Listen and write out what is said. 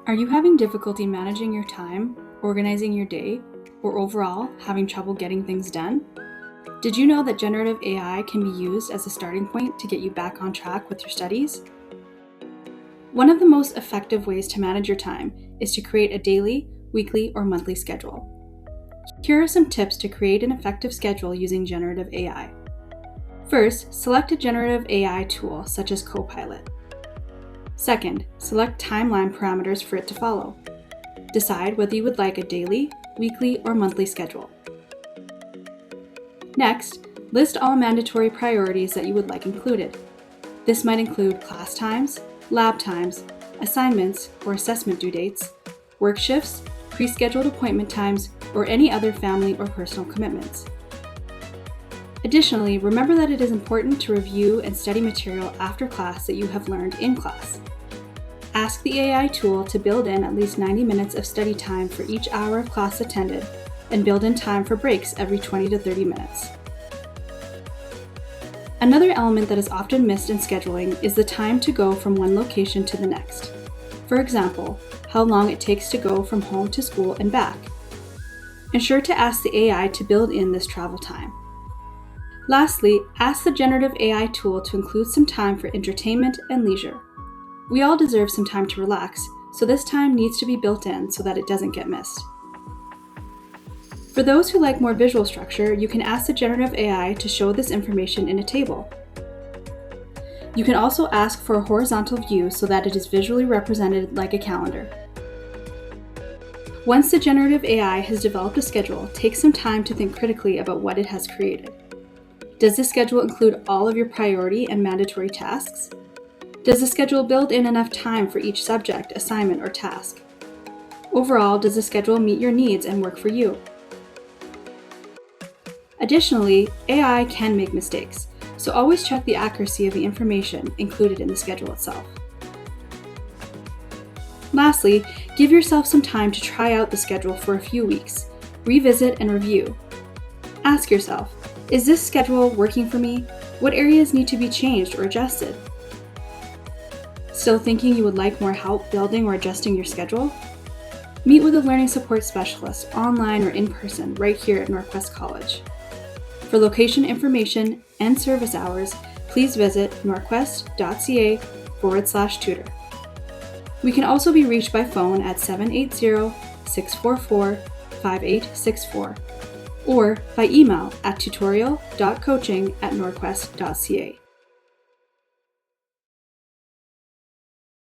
Are you having difficulty managing your time, organizing your day, or overall having trouble getting things done? Did you know that generative AI can be used as a starting point to get you back on track with your studies? One of the most effective ways to manage your time is to create a daily, weekly, or monthly schedule. Here are some tips to create an effective schedule using generative AI. First, select a generative AI tool such as Copilot. Second, select timeline parameters for it to follow. Decide whether you would like a daily, weekly, or monthly schedule. Next, list all mandatory priorities that you would like included. This might include class times, lab times, assignments or assessment due dates, work shifts, pre-scheduled appointment times, or any other family or personal commitments. Additionally, remember that it is important to review and study material after class that you have learned in class. Ask the AI tool to build in at least 90 minutes of study time for each hour of class attended, and build in time for breaks every 20 to 30 minutes. Another element that is often missed in scheduling is the time to go from one location to the next. For example, how long it takes to go from home to school and back. Ensure to ask the AI to build in this travel time. Lastly, ask the generative AI tool to include some time for entertainment and leisure. We all deserve some time to relax, so this time needs to be built in so that it doesn't get missed. For those who like more visual structure, you can ask the generative AI to show this information in a table. You can also ask for a horizontal view so that it is visually represented like a calendar. Once the generative AI has developed a schedule, take some time to think critically about what it has created. Does the schedule include all of your priority and mandatory tasks? Does the schedule build in enough time for each subject, assignment, or task? Overall, does the schedule meet your needs and work for you? Additionally, AI can make mistakes, so always check the accuracy of the information included in the schedule itself. Lastly, give yourself some time to try out the schedule for a few weeks, revisit and review. Ask yourself, is this schedule working for me? What areas need to be changed or adjusted? Still thinking you would like more help building or adjusting your schedule? Meet with a learning support specialist online or in person right here at Northwest College. For location information and service hours, please visit northwest.ca/tutor. We can also be reached by phone at 780-644-5864 or by email at tutorial.coaching@northwest.ca.